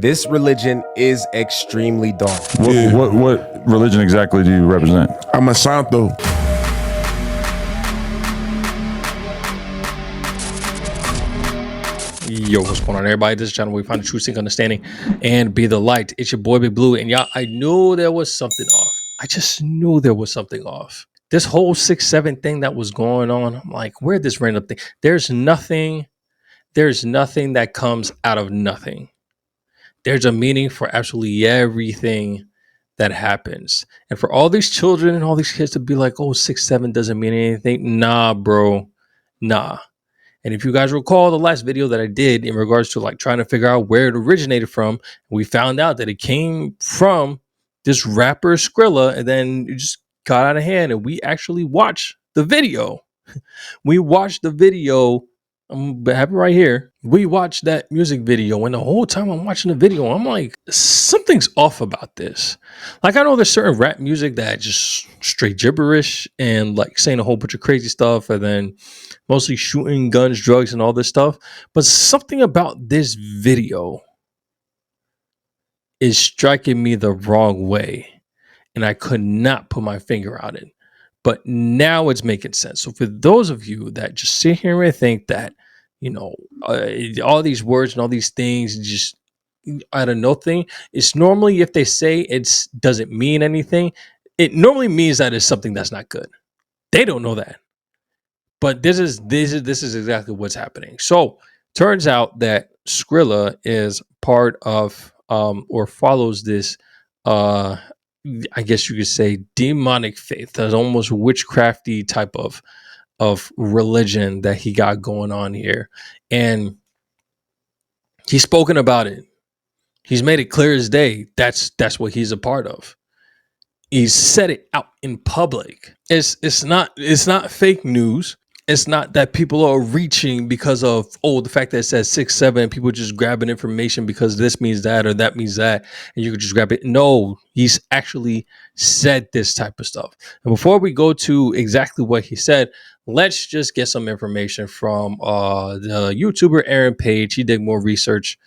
This religion is extremely dark. What religion exactly do you represent? I'm a Santo. Yo, what's going on, everybody? This is the channel where we find the true sync understanding and be the light. It's your boy Big Blue, and y'all, I knew there was something off. I just knew there was something off. This whole 6-7 thing that was going on, I'm like, where'd this random thing? There's nothing that comes out of nothing. There's a meaning for absolutely everything that happens. And for all these children and all these kids to be like, oh, 6-7 doesn't mean anything. Nah, bro. Nah. And if you guys recall the last video that I did in regards to like trying to figure out where it originated from, we found out that it came from this rapper Skrilla, and then it just got out of hand. And we actually watched the video. We watched the video. I'm having right here. We watched that music video, and the whole time I'm watching the video, I'm like, something's off about this. Like, I know there's certain rap music that just straight gibberish and like saying a whole bunch of crazy stuff, and then mostly shooting guns, drugs, and all this stuff. But something about this video is striking me the wrong way, and I could not put my finger on it. But now it's making sense. So for those of you that just sit here and think that, you know, all these words and all these things just out of nothing, it's normally if they say it doesn't mean anything, it normally means that it's something that's not good. They don't know that. But this is exactly what's happening. So turns out that Skrilla is part of or follows this I guess you could say demonic faith. There's almost witchcrafty type of religion that he got going on here. And he's spoken about it. He's made it clear as day. That's what he's a part of. He's said it out in public. It's not fake news. It's not that people are reaching because of, the fact that it says 6-7, people just grabbing information because this means that or that means that, and you could just grab it. No, he's actually said this type of stuff. And before we go to exactly what he said, let's just get some information from the YouTuber Aaron Page. He did more research.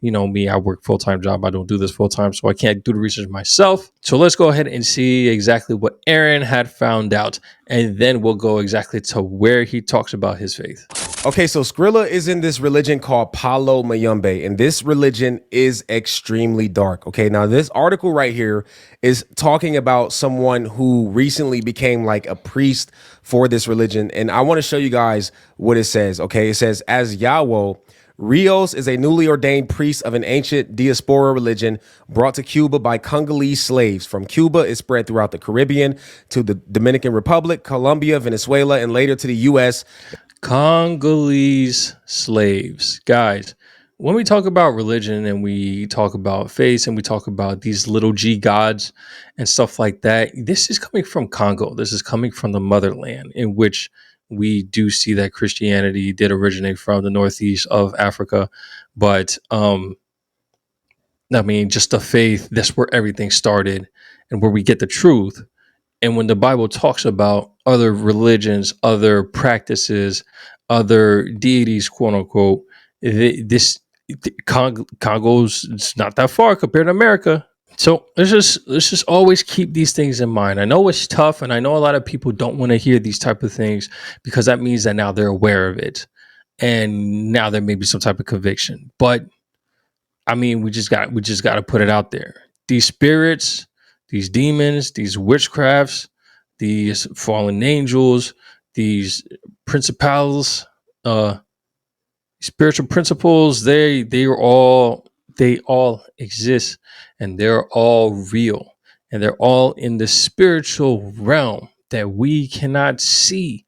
You know me, I work full-time job. I don't do this full-time, so I can't do the research myself. So let's go ahead and see exactly what Aaron had found out, and then we'll go exactly to where he talks about his faith. Okay, so Skrilla is in this religion called Palo Mayombe, and this religion is extremely dark. Okay, now this article right here is talking about someone who recently became like a priest for this religion, and I want to show you guys what it says. Okay, it says, as Yahweh, Rios is a newly ordained priest of an ancient diaspora religion brought to Cuba by Congolese slaves. From Cuba, it spread throughout the Caribbean to the Dominican Republic, Colombia, Venezuela, and later to the U.S. Congolese slaves. Guys, when we talk about religion and we talk about faith and we talk about these little G gods and stuff like that, this is coming from Congo. This is coming from the motherland, in which we do see that Christianity did originate from the northeast of Africa. But I mean, just the faith, that's where everything started and where we get the truth. And when the Bible talks about other religions, other practices, other deities, quote unquote, Congo's, it's not that far compared to America. So let's just always keep these things in mind. I know it's tough, and I know a lot of people don't want to hear these type of things because that means that now they're aware of it, and now there may be some type of conviction. But I mean, we just got to put it out there. These spirits, these demons, these witchcrafts, these fallen angels, these principals, spiritual principles, they all exist, and they're all real, and they're all in the spiritual realm that we cannot see,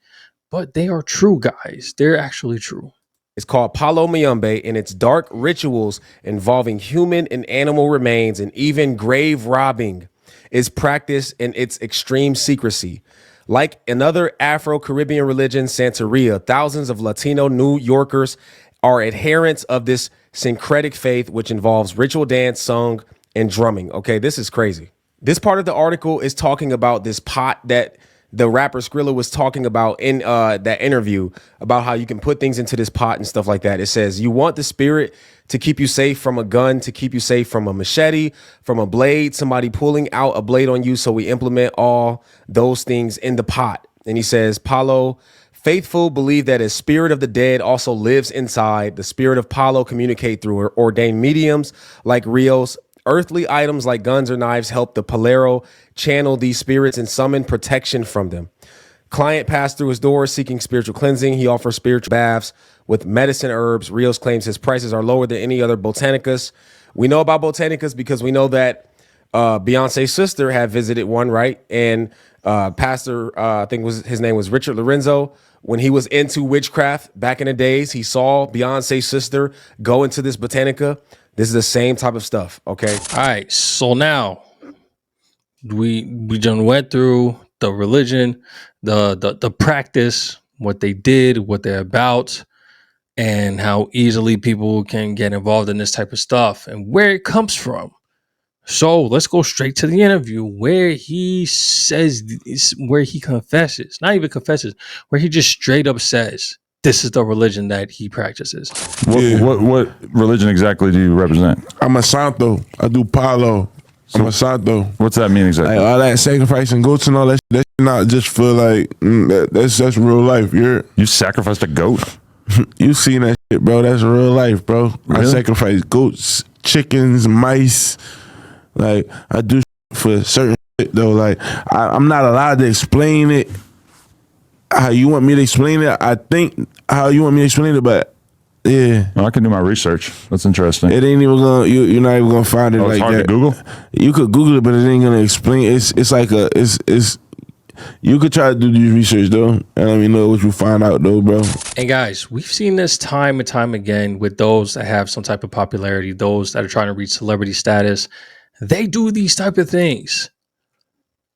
but they are true, guys. They're actually true. It's called Palo Mayombe, and its dark rituals involving human and animal remains and even grave robbing is practiced in its extreme secrecy. Like another Afro-Caribbean religion, Santeria, thousands of Latino New Yorkers are adherents of this syncretic faith, which involves ritual dance, song, and drumming. Okay, this is crazy. This part of the article is talking about this pot that the rapper Skrilla was talking about in that interview about how you can put things into this pot and stuff like that. It says you want the spirit to keep you safe from a gun, to keep you safe from a machete, from a blade, somebody pulling out a blade on you. So we implement all those things in the pot. And he says, Palo faithful believe that a spirit of the dead also lives inside. The spirit of Palo communicate through ordained mediums like Rios. Earthly items like guns or knives help the Palero channel these spirits and summon protection from them. Client passed through his door seeking spiritual cleansing. He offers spiritual baths with medicine herbs. Rios claims his prices are lower than any other botanicus. We know about botanicus because we know that Beyonce's sister had visited one, right? And Pastor, I think his name was Richard Lorenzo. When he was into witchcraft back in the days, he saw Beyonce's sister go into this botanica. This is the same type of stuff, okay? All right, so now we done went through the religion, the practice, what they did, what they're about, and how easily people can get involved in this type of stuff and where it comes from. So let's go straight to the interview where he says, where he confesses, not even confesses, where he just straight up says, this is the religion that he practices. What religion exactly do you represent? I'm a Santo. I do Palo. I'm a Santo. What's that mean exactly? Like all that sacrificing goats and all that. That's not just for like that's real life. You sacrificed a goat? You seen that shit, bro? That's real life, bro. Really? I sacrifice goats, chickens, mice. Like I do for certain shit though. Like I'm not allowed to explain it how you want me to explain it. I think how you want me to explain it, but yeah. Well, I can do my research. That's interesting. It ain't even gonna. You're not even gonna find it Oh, like it's hard that. to Google? You could Google it, but it ain't gonna explain. It's like it's. You could try to do your research though, and let me know what you find out though, bro. And guys, we've seen this time and time again with those that have some type of popularity, those that are trying to reach celebrity status. They do these type of things.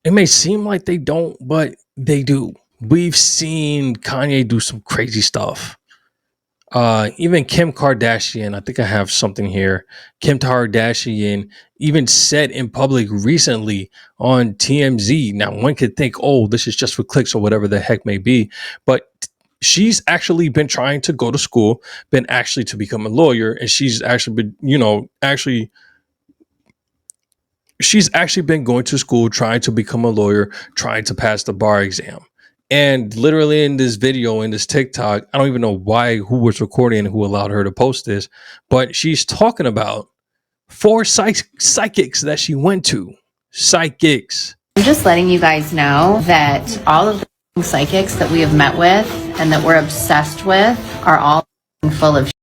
It may seem like they don't, but they do. We've seen Kanye do some crazy stuff. Even Kim Kardashian, I think I have something here. Kim Kardashian even said in public recently on TMZ. Now, one could think, oh, this is just for clicks or whatever the heck may be. But she's actually been trying to go to school, been actually to become a lawyer. And she's actually been, she's actually been going to school, trying to become a lawyer, trying to pass the bar exam. And literally in this video, in this TikTok, I don't even know who was recording and who allowed her to post this, but she's talking about 4 psychics that she went to. Psychics. I'm just letting you guys know that all of the psychics that we have met with and that we're obsessed with are all full of shit.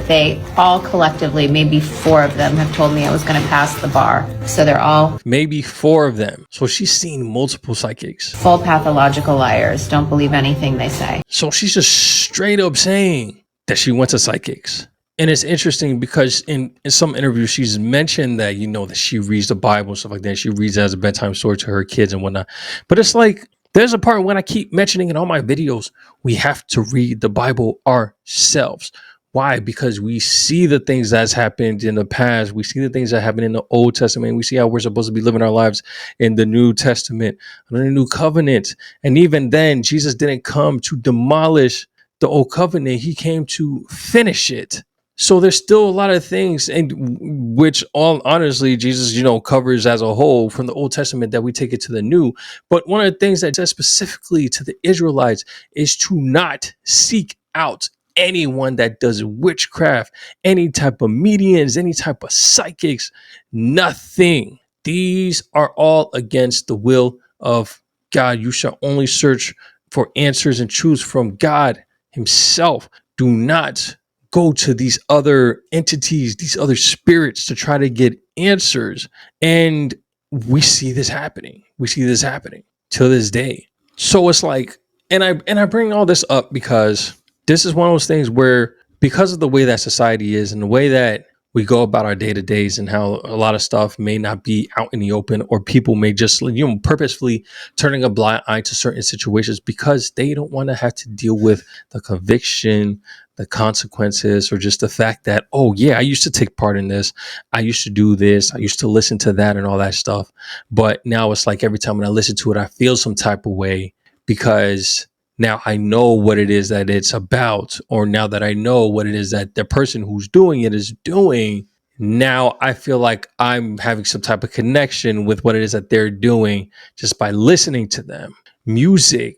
They all collectively, maybe 4 of them, have told me I was going to pass the bar. So they're all maybe 4 of them. So she's seen multiple psychics. full pathological liars. Don't believe anything they say. So she's just straight up saying that she went to psychics. And it's interesting because in some interviews, she's mentioned that, that she reads the Bible and stuff like that. She reads it as a bedtime story to her kids and whatnot. But it's like, there's a part when I keep mentioning in all my videos, we have to read the Bible ourselves. Why? Because we see the things that's happened in the past. We see the things that happen in the Old Testament. We see how we're supposed to be living our lives in the New Testament, under the New Covenant. And even then, Jesus didn't come to demolish the Old Covenant. He came to finish it. So there's still a lot of things, and which all honestly, Jesus, covers as a whole from the Old Testament that we take it to the New. But one of the things that says specifically to the Israelites is to not seek out anyone that does witchcraft, any type of mediums, any type of psychics, nothing. These are all against the will of God. You shall only search for answers and choose from God himself. Do not go to these other entities, these other spirits to try to get answers. And we see this happening. We see this happening till this day. So it's like, and I bring all this up because this is one of those things where, because of the way that society is and the way that we go about our day-to-days and how a lot of stuff may not be out in the open, or people may just, purposefully turning a blind eye to certain situations because they don't want to have to deal with the conviction, the consequences, or just the fact that, oh yeah, I used to take part in this, I used to do this, I used to listen to that and all that stuff. But now it's like every time when I listen to it, I feel some type of way, because now I know what it is that it's about, or now that I know what it is that the person who's doing it is doing, now I feel like I'm having some type of connection with what it is that they're doing just by listening to them. Music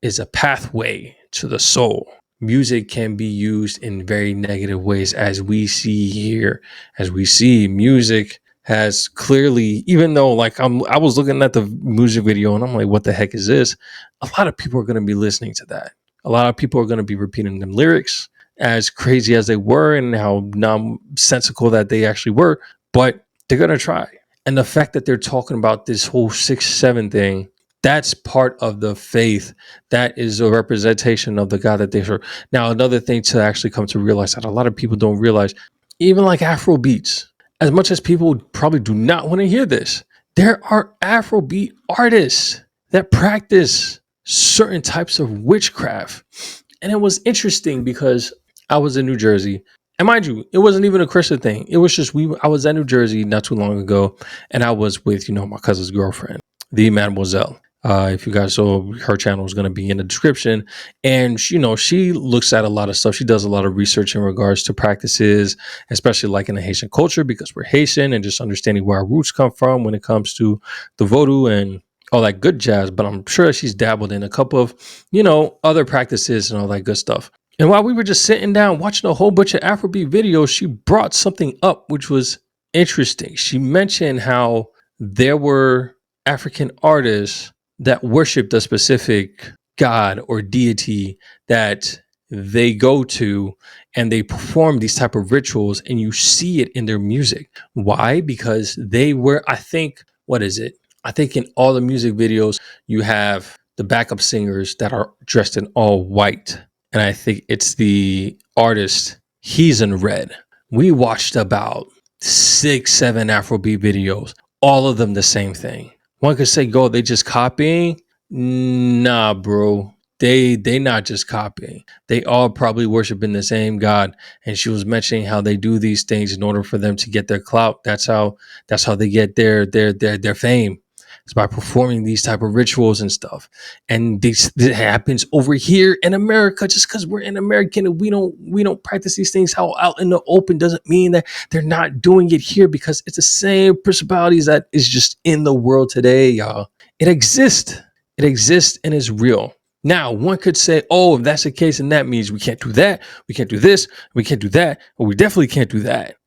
is a pathway to the soul. Music can be used in very negative ways, as we see here. As we see, music has clearly, even though like I was looking at the music video and I'm like, what the heck is this? A lot of people are going to be listening to that. A lot of people are going to be repeating them lyrics, as crazy as they were and how nonsensical that they actually were, but they're going to try. And the fact that they're talking about this whole 6-7 thing, that's part of the faith. That is a representation of the God that they serve. Now, another thing to actually come to realize that a lot of people don't realize, even like Afrobeats, as much as people probably do not want to hear this, there are Afrobeat artists that practice certain types of witchcraft. And it was interesting because I was in New Jersey. And mind you, it wasn't even a Christian thing. It was just I was in New Jersey not too long ago, and I was with, my cousin's girlfriend, the Mademoiselle. If you guys saw, her channel is going to be in the description. And, she looks at a lot of stuff. She does a lot of research in regards to practices, especially like in the Haitian culture, because we're Haitian, and just understanding where our roots come from when it comes to the voodoo and all that good jazz. But I'm sure she's dabbled in a couple of, other practices and all that good stuff. And while we were just sitting down watching a whole bunch of Afrobeat videos, she brought something up which was interesting. She mentioned how there were African artists that worshiped a specific god or deity that they go to, and they perform these type of rituals, and you see it in their music. Why? Because they were, I think in all the music videos, you have the backup singers that are dressed in all white. And I think it's the artist, he's in red. We watched about 6-7 Afrobeat videos, all of them the same thing. One could say, they just copying? Nah, bro. They not just copying. They all probably worshiping the same God. And she was mentioning how they do these things in order for them to get their clout. That's how they get their fame. It's by performing these type of rituals and stuff. And this happens over here in America. Just because we're an American and we don't practice these things out in the open doesn't mean that they're not doing it here, because it's the same principalities that is just in the world today, y'all. It exists. It exists and is real. Now, one could say, if that's the case, and that means we can't do that, we can't do this, we can't do that, but we definitely can't do that.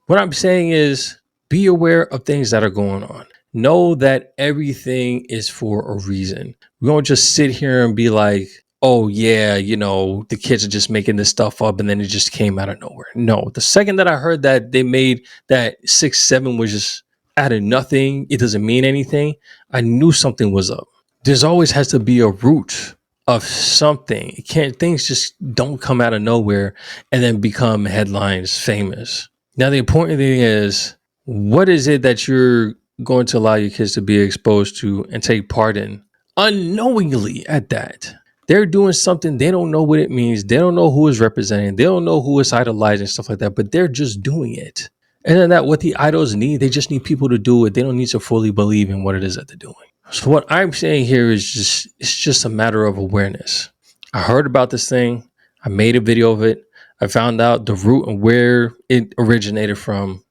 What I'm saying is, be aware of things that are going on. Know that everything is for a reason. We don't just sit here and be like, oh yeah, the kids are just making this stuff up and then it just came out of nowhere. No, the second that I heard that they made that 6-7 was just out of nothing, it doesn't mean anything, I knew something was up. There's always has to be a root of something. Things just don't come out of nowhere and then become headlines famous. Now, the important thing is, what is it that you're going to allow your kids to be exposed to and take part in unknowingly at that? They're doing something, they don't know what it means, they don't know who is representing, they don't know who is idolizing, stuff like that, but they're just doing it. And then that what the idols need, they just need people to do it. They don't need to fully believe in what it is that they're doing. So what I'm saying here is it's just a matter of awareness. I heard about this thing, I made a video of it, I found out the root and where it originated from.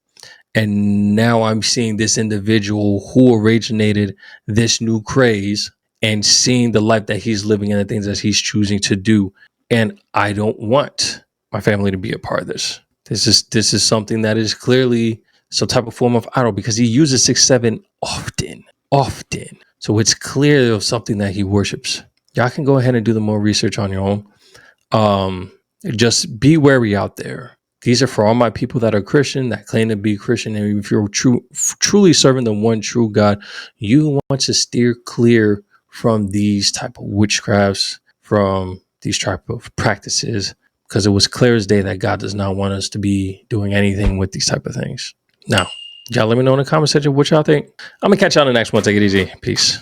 And now I'm seeing this individual who originated this new craze and seeing the life that he's living and the things that he's choosing to do. And I don't want my family to be a part of this. This is something that is clearly some type of form of idol, because he uses 6-7 often. So it's clear of something that he worships. Y'all can go ahead and do the more research on your own. Just be wary out there. These are for all my people that are Christian, that claim to be Christian. And if you're truly serving the one true God, you want to steer clear from these type of witchcrafts, from these type of practices, because it was clear as day that God does not want us to be doing anything with these type of things. Now, y'all let me know in the comment section what y'all think. I'm going to catch y'all in the next one. Take it easy. Peace.